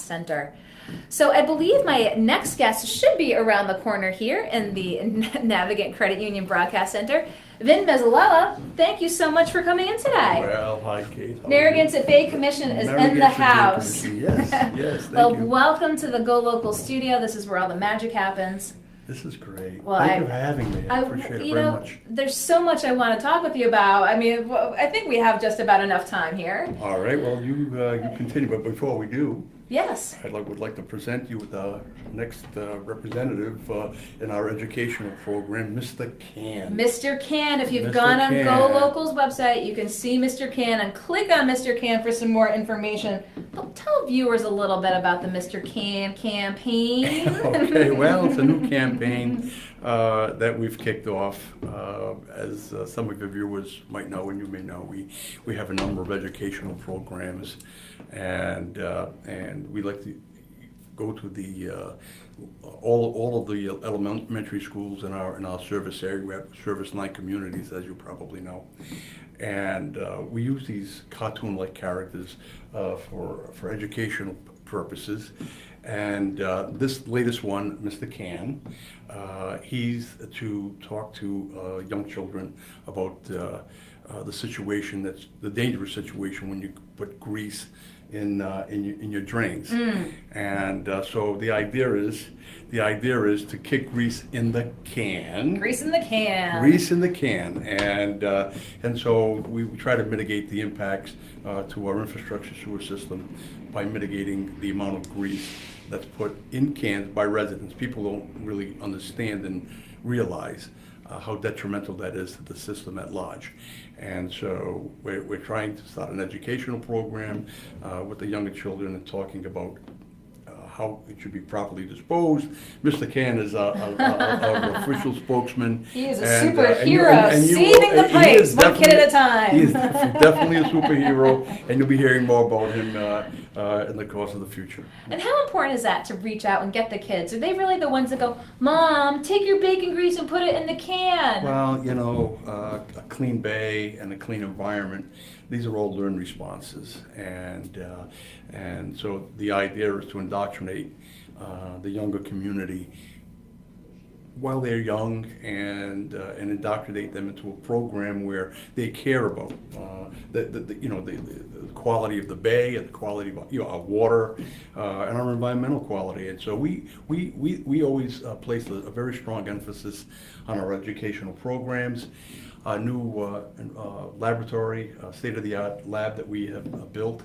Center. So I believe my next guest should be around the corner here in the Navigant Credit Union Broadcast Center. Vin Mesolella, thank you so much for coming in today. Well, hi, Kate. Narragansett Bay Commission is in the house. Yes, yes, thank Well, you. welcome to the Go Local studio. This is where all the magic happens. This is great. Well, Thank you for having me. I appreciate it very much. There's so much I want to talk with you about. I mean, I think we have just about enough time here. All right, well, you continue, but before we do, Yes. I would like to present you with our next representative in our educational program, Mr. Can. Mr. Can, if you've Mr. gone on Can. Go Local's website, you can see Mr. Can and click on Mr. Can for some more information. But tell viewers a little bit about the Mr. Can campaign. Okay, well, it's a new campaign that we've kicked off. As some of your viewers might know, and you may know, we have a number of educational programs, and we like to go to the all of the elementary schools in our service area. We have service 9 communities, as you probably know, and we use these cartoon-like characters for educational purposes. And this latest one, Mr. Can, he's to talk to young children about the situation, that's the dangerous situation when you put grease in your drains. And so the idea is to kick grease in the can. Grease in the can. Grease in the can, and so we try to mitigate the impacts to our infrastructure sewer system by mitigating the amount of grease that's put in cans by residents. People don't really understand and realize how detrimental that is to the system at large. And so we're trying to start an educational program with the younger children and talking about how it should be properly disposed. Mr. Can is our official spokesman. He is a superhero, saving the place, one kid at a time. He is definitely a superhero, and you'll be hearing more about him in the course of the future. And how important is that to reach out and get the kids? Are they really the ones that go, Mom, take your bacon grease and put it in the can? Well, you know, a clean bay and a clean environment, these are all learned responses, and so the idea is to indoctrinate the younger community while they're young, and indoctrinate them into a program where they care about the quality of the bay, and the quality of our water, and our environmental quality. And so we always place a very strong emphasis on our educational programs. A new laboratory, state-of-the-art lab that we have built.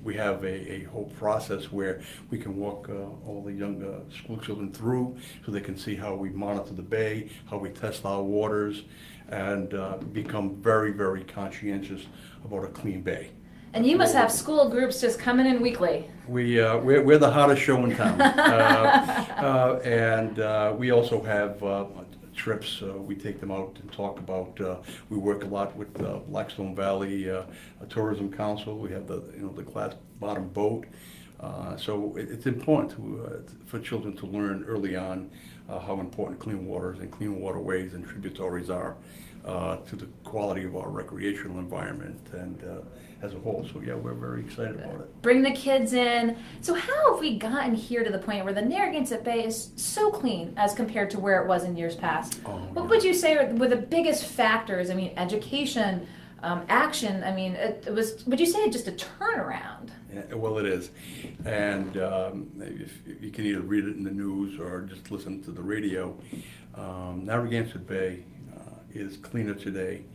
We have a whole process where we can walk all the young school children through so they can see how we monitor the bay, how we test our waters, and become very, very conscientious about a clean bay. And you must have school groups just coming in weekly. We're the hottest show in town. And we also have trips. We take them out and talk about. We work a lot with Blackstone Valley Tourism Council. We have the glass bottom boat. So it's important for children to learn early on how important clean waters and clean waterways and tributaries are to the quality of our recreational environment and as a whole. So yeah, we're very excited about it. Bring the kids in. So how have we gotten here to the point where the Narragansett Bay is so clean as compared to where it was in years past? What would you say were the biggest factors? I mean, education, action. I mean, would you say just a turnaround? Yeah, well, it is. And if you can either read it in the news or just listen to the radio, Narragansett Bay is cleaner today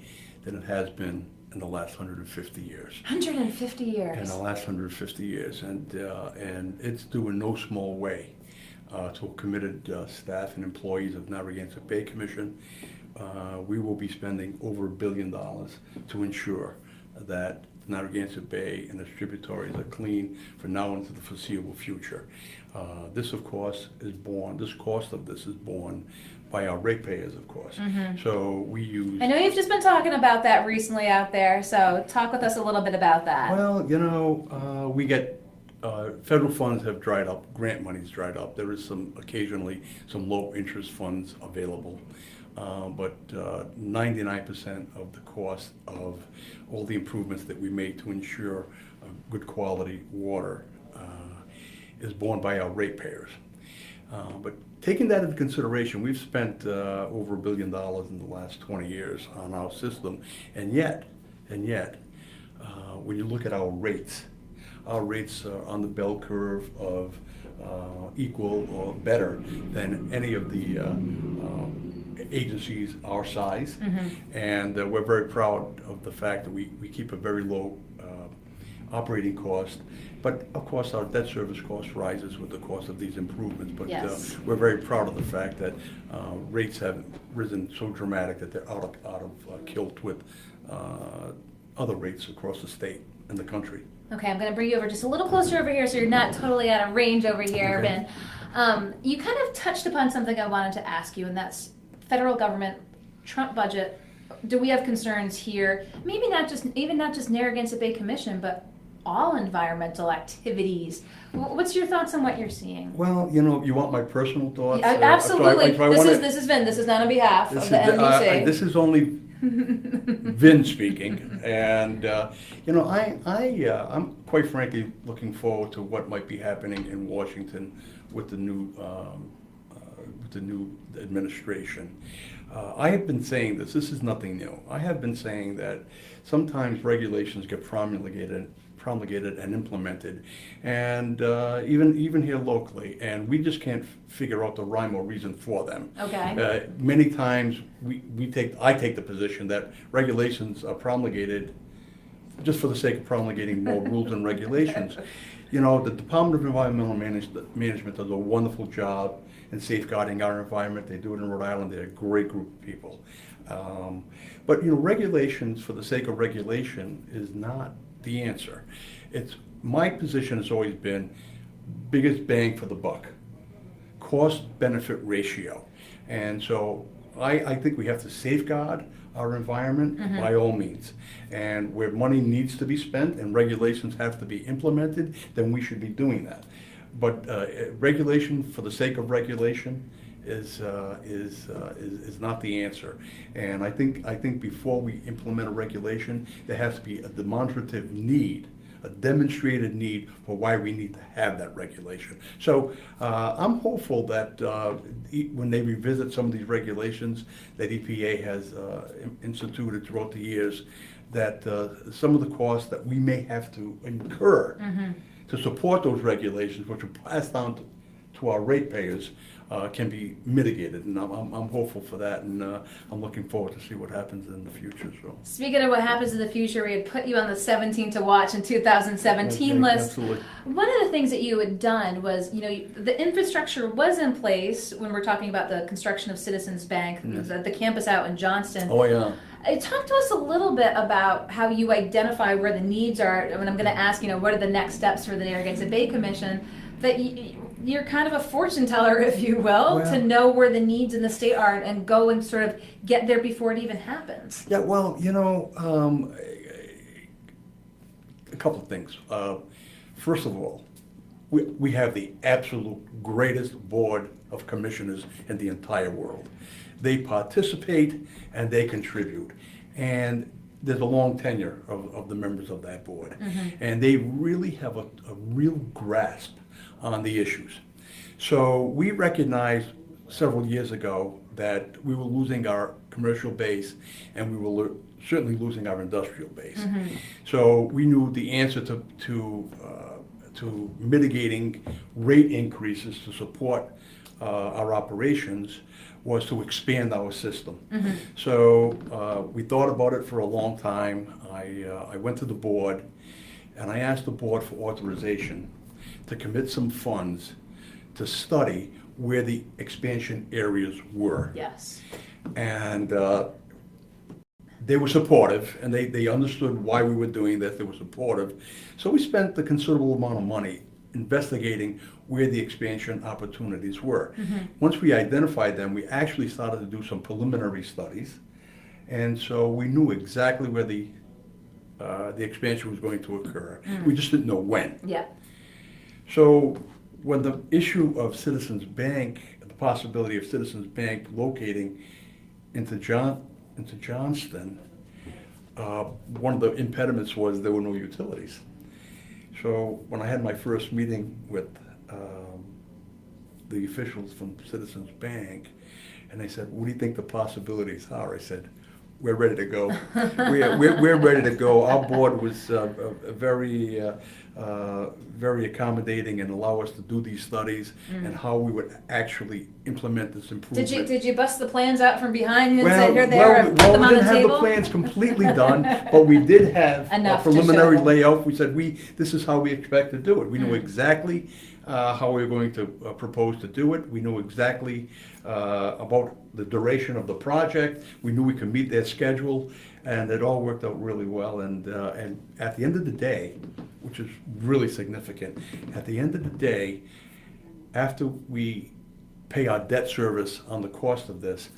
than it has been in the last 150 years. 150 years. In the last 150 years, and it's due in no small way to committed staff and employees of Narragansett Bay Commission. We will be spending over $1 billion to ensure that Narragansett Bay and its tributaries are clean from now into the foreseeable future. This, of course, this cost of this is borne by our ratepayers, of course. So we use... I know you've just been talking about that recently out there, so talk with us a little bit about that. Well, we get... federal funds have dried up, grant money's dried up. There is occasionally some low interest funds available. But 99% of the cost of all the improvements that we made to ensure good quality water is borne by our ratepayers. But taking that into consideration, we've spent over $1 billion in the last 20 years on our system, and yet, when you look at our rates are on the bell curve of equal or better than any of the agencies our size, and we're very proud of the fact that we keep a very low operating cost, but of course our debt service cost rises with the cost of these improvements, but Yes. we're very proud of the fact that rates have risen so dramatic that they're out of kilt with other rates across the state and the country. Okay, I'm going to bring you over just a little closer over here so you're not totally out of range over here, Okay. Ben. You kind of touched upon something I wanted to ask you, and that's federal government, Trump budget. Do we have concerns here? Maybe not just Narragansett Bay Commission, but all environmental activities. What's your thoughts on what you're seeing? Well, you want my personal thoughts? Yeah, absolutely. So I this is Vin. This is not on behalf of the NBC. This is only Vin speaking, and I'm quite frankly looking forward to what might be happening in Washington with the new administration. I have been saying this. This is nothing new. I have been saying that sometimes regulations get promulgated and implemented, and even here locally, and we just can't figure out the rhyme or reason for them. Okay. Many times I take the position that regulations are promulgated just for the sake of promulgating more rules and regulations. The Department of Environmental Management does a wonderful job in safeguarding our environment. They do it in Rhode Island. They're a great group of people. But regulations for the sake of regulation is not the answer. My position has always been biggest bang for the buck, cost-benefit ratio. And so I think we have to safeguard our environment by all means. And where money needs to be spent and regulations have to be implemented, then we should be doing that. But regulation for the sake of regulation is not the answer. And I think before we implement a regulation, there has to be a demonstrative need, a demonstrated need for why we need to have that regulation. So I'm hopeful that when they revisit some of these regulations that EPA has instituted throughout the years, that some of the costs that we may have to incur to support those regulations, which are passed down to our ratepayers, can be mitigated, and I'm hopeful for that, and I'm looking forward to see what happens in the future. So, speaking of what happens in the future, we had put you on the 17 to watch in 2017 list. Absolutely. One of the things that you had done was, the infrastructure was in place when we're talking about the construction of Citizens Bank, the campus out in Johnston. Oh yeah. Talk to us a little bit about how you identify where the needs are, and I'm going to ask, what are the next steps for the Narragansett Bay Commission, that you're kind of a fortune teller, if you will, to know where the needs in the state are and go and sort of get there before it even happens. Yeah, well, a couple of things. First of all, we have the absolute greatest board of commissioners in the entire world. They participate and they contribute. And there's a long tenure of the members of that board. And they really have a real grasp on the issues. So we recognized several years ago that we were losing our commercial base and we were certainly losing our industrial base. So we knew the answer to mitigating rate increases to support our operations was to expand our system. So we thought about it for a long time. I went to the board and I asked the board for authorization to commit some funds to study where the expansion areas were. Yes. And they were supportive, and they understood why we were doing this. They were supportive. So we spent a considerable amount of money investigating where the expansion opportunities were. Once we identified them, we actually started to do some preliminary studies. And so we knew exactly where the expansion was going to occur. We just didn't know when. Yeah. So when the issue of Citizens Bank, the possibility of Citizens Bank locating into Johnston, one of the impediments was there were no utilities. So when I had my first meeting with the officials from Citizens Bank, and they said, "What do you think the possibilities are?" I said, "We're ready to go. We're ready to go." Our board was very accommodating and allow us to do these studies and how we would actually implement this improvement. Did you bust the plans out from behind you and say, "Here they are, and put them on the table"? We didn't have the plans completely done, but we did have a preliminary layout. We said, this is how we expect to do it. We knew exactly how we were going to propose to do it. We knew exactly about the duration of the project. We knew we could meet their schedule, and it all worked out really well. And at the end of the day, which is really significant, at the end of the day, after we pay our debt service on the cost of this,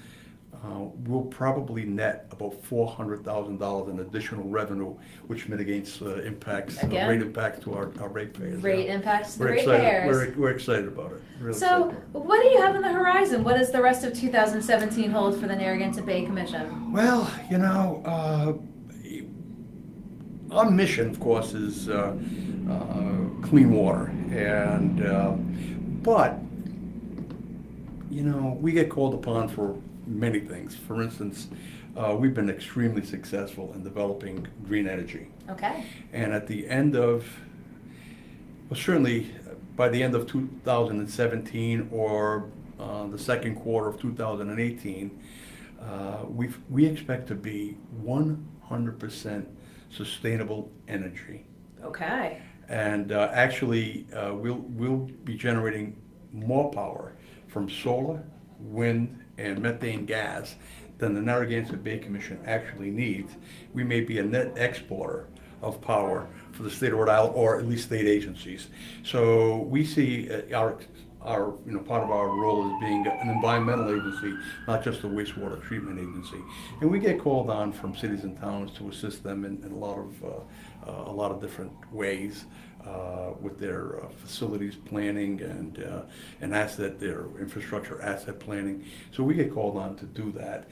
we'll probably net about $400,000 in additional revenue, which mitigates rate impacts to our ratepayers. Rate impacts to the ratepayers. We're excited about it. Really so, what do you have on the horizon? What does the rest of 2017 hold for the Narragansett Bay Commission? Well, our mission, of course, is clean water, but we get called upon for many things. For instance, we've been extremely successful in developing green energy. Okay. And at the end of, certainly by the end of 2017 or the second quarter of 2018, we expect to be 100% sustainable energy. Okay. And actually, we'll be generating more power from solar, wind, and methane gas than the Narragansett Bay Commission actually needs. We may be a net exporter of power for the state of Rhode Island, or at least state agencies. So we see our part of our role as being an environmental agency, not just a wastewater treatment agency. And we get called on from cities and towns to assist them in a lot of different ways with their facilities planning and their infrastructure asset planning. So we get called on to do that.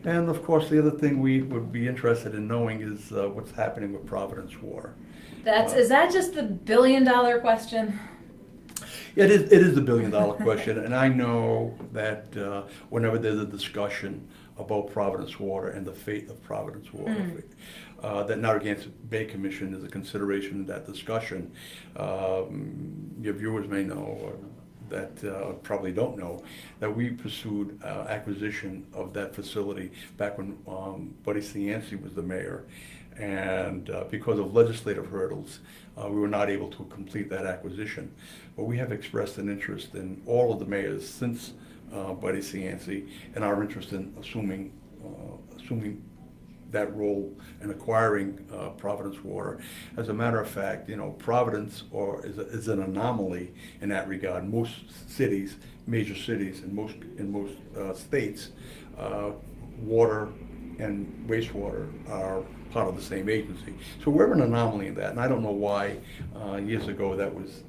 And of course, the other thing we would be interested in knowing is what's happening with Providence Water. Is that just the billion-dollar question? It is the billion-dollar question, and I know that whenever there's a discussion about Providence Water and the fate of Providence Water, that Narragansett Bay Commission is a consideration in that discussion. Your viewers may know that probably don't know that we pursued acquisition of that facility back when Buddy Cianci was the mayor. And because of legislative hurdles, we were not able to complete that acquisition. But we have expressed an interest in all of the mayors since Buddy Cianci, and our interest in assuming that role in acquiring Providence Water. As a matter of fact, Providence is an anomaly in that regard. Most cities, major cities, in most states, water and wastewater are part of the same agency. So we're an anomaly in that, and I don't know why years ago that was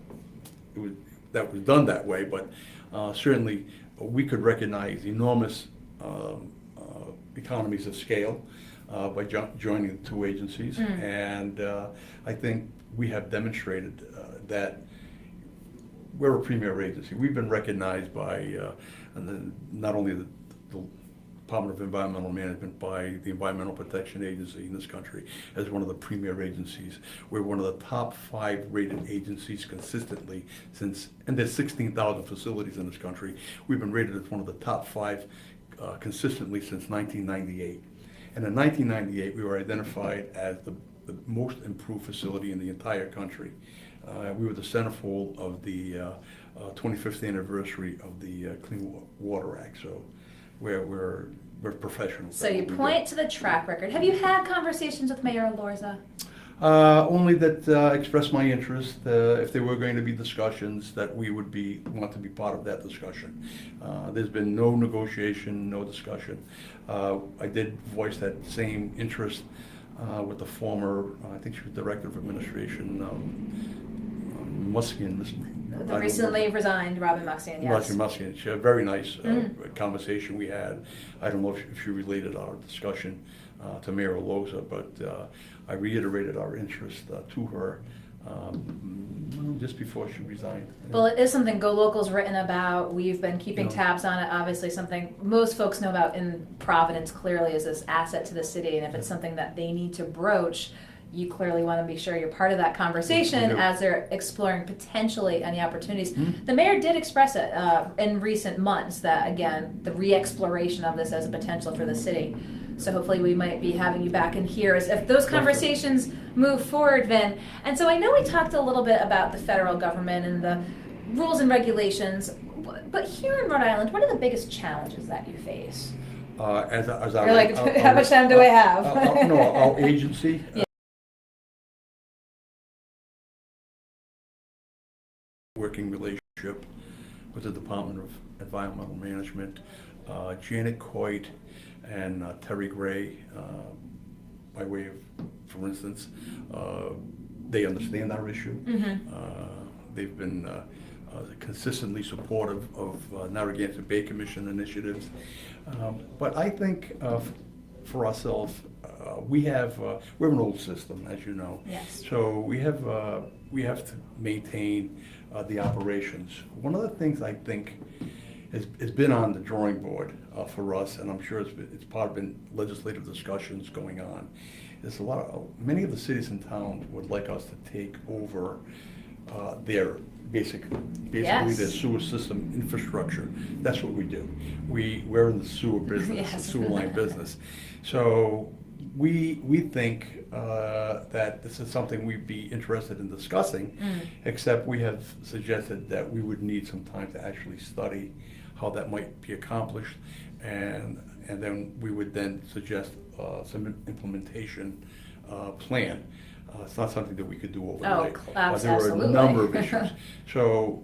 done that way, but certainly we could recognize enormous economies of scale by joining the two agencies, and I think we have demonstrated that we're a premier agency. We've been recognized by not only the Department of Environmental Management, by the Environmental Protection Agency in this country as one of the premier agencies. We're one of the top 5 rated agencies consistently and there's 16,000 facilities in this country. We've been rated as one of the top 5 consistently since 1998. And in 1998, we were identified as the most improved facility in the entire country. We were the centerfold of the 25th anniversary of the Clean Water Act. So we're professionals. So you point to the track record. Have you had conversations with Mayor Elorza? Only that expressed my interest. If there were going to be discussions, that we would want to be part of that discussion. There's been no negotiation, no discussion. I did voice that same interest with the former, I think she was Director of Administration, Muskian. The recently resigned Robin Muskian, yes. Robin Muskian. She had a very nice conversation we had. I don't know if she related our discussion to Mayor Elorza, but I reiterated our interest to her just before she resigned. Well, it is something Go Local's written about. We've been keeping Yeah. tabs on it. Obviously, something most folks know about in Providence clearly is this asset to the city. And if it's something that they need to broach, you clearly want to be sure you're part of that conversation as they're exploring potentially any opportunities. Mm-hmm. The mayor did express it in recent months that, again, the re-exploration of this as a potential for the city. So hopefully we might be having you back in here as if those conversations move forward, Vin. And so I know we talked a little bit about the federal government and the rules and regulations, but here in Rhode Island, what are the biggest challenges that you face? As You're like, how much time do I have? No, our agency. Yeah. Working relationship with the Department of Environmental Management, Janet Coit and Terry Gray, by way of, for instance, they understand our issue. Mm-hmm. They've been consistently supportive of Narragansett Bay Commission initiatives. But I think for ourselves, we're an old system, as you know. Yes. So we have to maintain the operations. One of the things I think has been on the drawing board for us, and I'm sure it's part of legislative discussions going on, is many of the cities in town would like us to take over their basically Yes. their sewer system infrastructure. That's what we do. We're in the sewer business, Yes. the sewer line business. So we think that this is something we'd be interested in discussing, except we have suggested that we would need some time to actually study how that might be accomplished, and then we would then suggest some implementation plan. It's not something that we could do overnight. There are a number of issues. So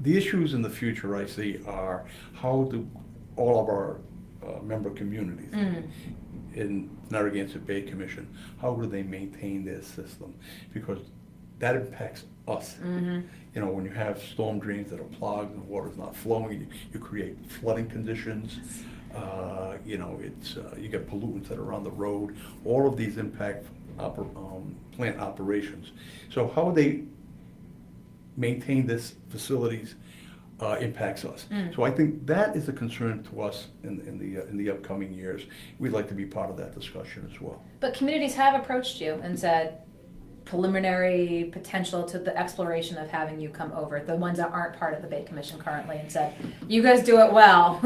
the issues in the future I see are how do all of our member communities in Narragansett Bay Commission, how do they maintain their system? Because that impacts us. Mm-hmm. You know, when you have storm drains that are clogged and the water's not flowing, you create flooding conditions. You know, you get pollutants that are on the road. All of these impact plant operations. So how they maintain this facilities impacts us. So I think that is a concern to us in the upcoming years. We'd like to be part of that discussion as well. But communities have approached you and said preliminary potential to the exploration of having you come over, the ones that aren't part of the Bay Commission currently, and said, you guys do it well.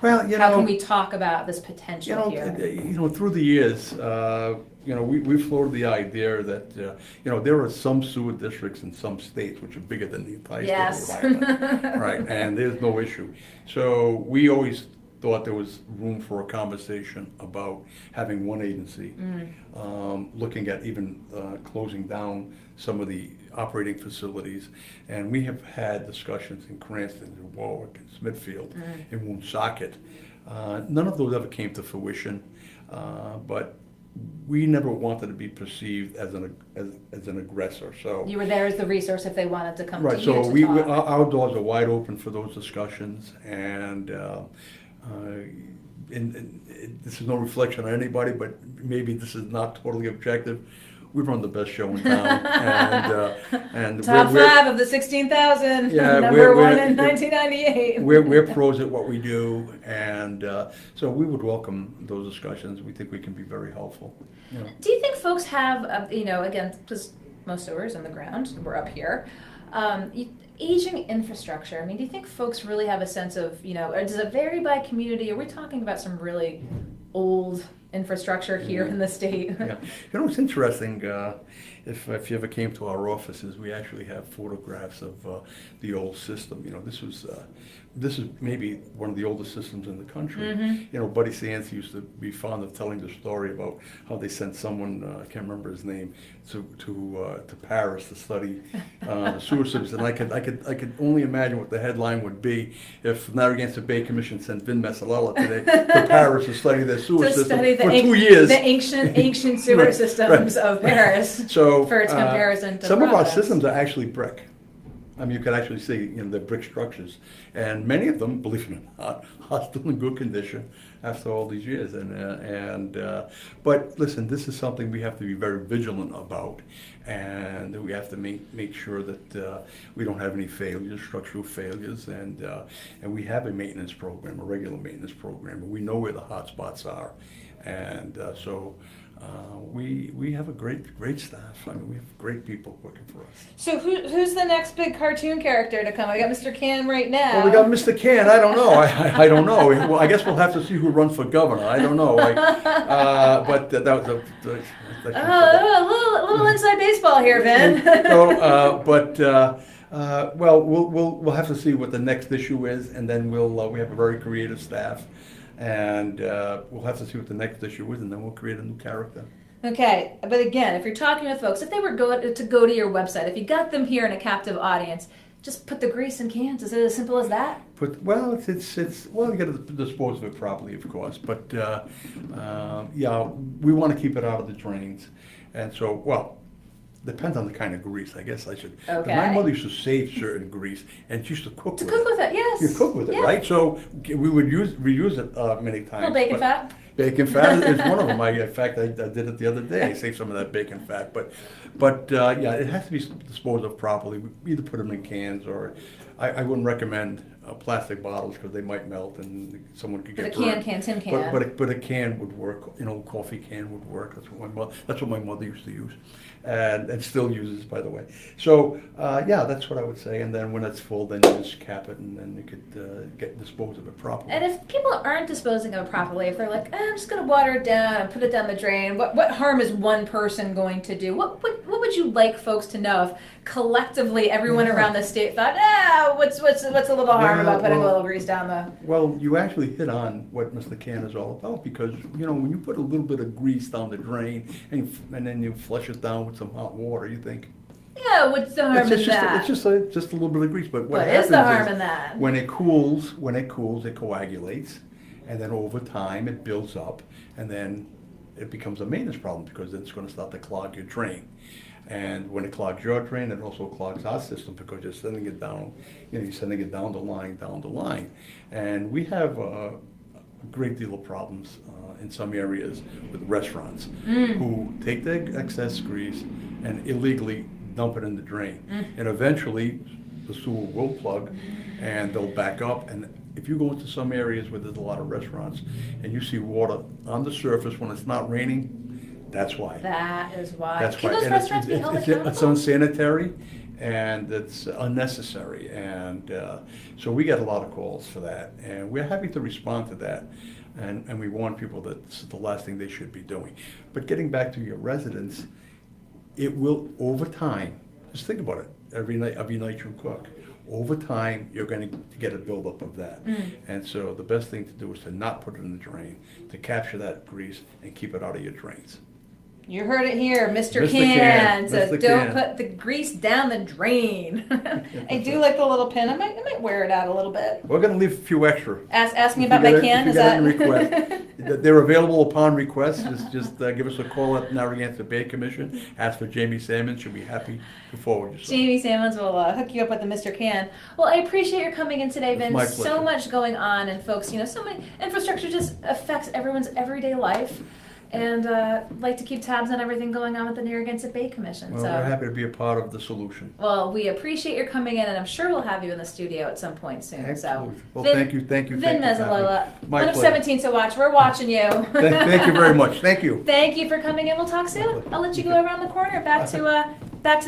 Well, you know, how can we talk about this potential here? You know, through the years, you know, we floated the idea that, you know, there are some sewer districts in some states which are bigger than the entire state of Rhode Island, right? And there's no issue. So we always thought there was room for a conversation about having one agency, looking at even closing down some of the operating facilities. And we have had discussions in Cranston, in Warwick, in Smithfield, in Woonsocket. None of those ever came to fruition, but we never wanted to be perceived as an aggressor. So you were there as the resource if they wanted to come right. to So you to talk. our doors are wide open for those discussions, and this is no reflection on anybody, but maybe this is not totally objective. We run the best show in town, and Top five of the 16,000, yeah, number one in 1998. We're pros at what we do, and so we would welcome those discussions. We think we can be very helpful. Yeah. Do you think folks have, you know, again, because most sewers in the ground, we're up here, aging infrastructure? I mean, do you think folks really have a sense of, you know, or does it vary by community? Are we talking about some really old infrastructure here in the state? Yeah. You know, it's interesting, if you ever came to our offices, we actually have photographs of the old system. You know, this is maybe one of the oldest systems in the country. You know, Buddy Sands used to be fond of telling the story about how they sent someone, I can't remember his name, to Paris to study the sewer systems. And I could only imagine what the headline would be if Narragansett Bay Commission sent Vin Mesolella to Paris to study their sewer system for 2 years. The ancient sewer systems of Paris. So for its comparison to some of our Providence. systems are actually brick. I mean, you can actually see, the brick structures, and many of them, believe it or not, are still in good condition after all these years. But listen, this is something we have to be very vigilant about, and we have to make sure that we don't have any failures, structural failures, and we have a maintenance program, a regular maintenance program, and we know where the hot spots are, and so. We have a great staff. I mean, we have great people working for us. So who's the next big cartoon character to come? We got Mr. Can right now. Well, we got Mr. Can. I don't know. I don't know. Well, I guess we'll have to see who runs for governor. I don't know. But that was a little inside baseball here, Vin. Well, we'll have to see what the next issue is, and then we have a very creative staff. And we'll have to see what the next issue is, and then we'll create a new character. Okay, but again, if you're talking with folks, if they were to go to your website, if you got them here in a captive audience, just put the grease in cans. Is it as simple as that? Well, it's you got to dispose of it properly, of course. But yeah, we want to keep it out of the drains, and so depends on the kind of grease, I guess I should. Okay. My mother used to save certain grease, and she used to cook with it. Cook with it, yes. You cook with it, yeah. Right? So we would reuse it many times. A little bacon fat. Bacon fat is one of them. In fact, I did it the other day. I saved some of that bacon fat. But yeah, it has to be disposed of properly. We either put them in cans or I wouldn't recommend plastic bottles because they might melt and someone could get burned. Tin can. But a can would work. Coffee can would work. That's what my mother used to use, and still uses, by the way. So yeah, that's what I would say. And then when it's full, then you just cap it, and then you could dispose of it properly. And if people aren't disposing of it properly, if they're like, I'm just going to water it down and put it down the drain, what harm is one person going to do? What would you like folks to know if collectively everyone around the state thought, what's a little harm about putting a little grease down the... Well, you actually hit on what Mr. Can is all about, because, when you put a little bit of grease down the drain and then you flush it down with some hot water, you think... Yeah, what's the harm in that? It's just a little bit of grease, but what is the harm in that? When it cools, it coagulates, and then over time it builds up, and then it becomes a maintenance problem because then it's going to start to clog your drain. And when it clogs your drain, it also clogs our system because you're sending it down, you're sending it down the line. And we have a great deal of problems in some areas with restaurants who take the excess grease and illegally dump it in the drain. And eventually the sewer will plug and they'll back up. And if you go into some areas where there's a lot of restaurants and you see water on the surface when it's not raining, that's why. That is why. That's Can why. those restaurants be held accountable? It's unsanitary and it's unnecessary. And so we get a lot of calls for that. And we're happy to respond to that. And we warn people that this is the last thing they should be doing. But getting back to your residents, it will, over time, just think about it, every night you cook, over time, you're going to get a buildup of that. And so the best thing to do is to not put it in the drain, to capture that grease and keep it out of your drains. You heard it here, Mr. Can says, don't put the grease down the drain. I do like the little pin. I might wear it out a little bit. We're going to leave a few extra. Ask me about my can. Is that request? They're available upon request. Just give us a call at Narragansett Bay Commission. Ask for Jamie Salmons. She'll be happy to forward you. Jamie Salmons will hook you up with the Mr. Can. Well, I appreciate your coming in today, Vin. My so pleasure. much going on, and folks, so many infrastructure just affects everyone's everyday life. And like to keep tabs on everything going on with the Narragansett Bay Commission. Well, we're happy to be a part of the solution. Well, we appreciate your coming in, and I'm sure we'll have you in the studio at some point soon. Absolutely. So, Well, Vin, thank you. Vin Mesolella, My one of pleasure. 17 to watch. We're watching you. Thank you very much. Thank you. Thank you for coming in. We'll talk soon. I'll let you go around the corner back to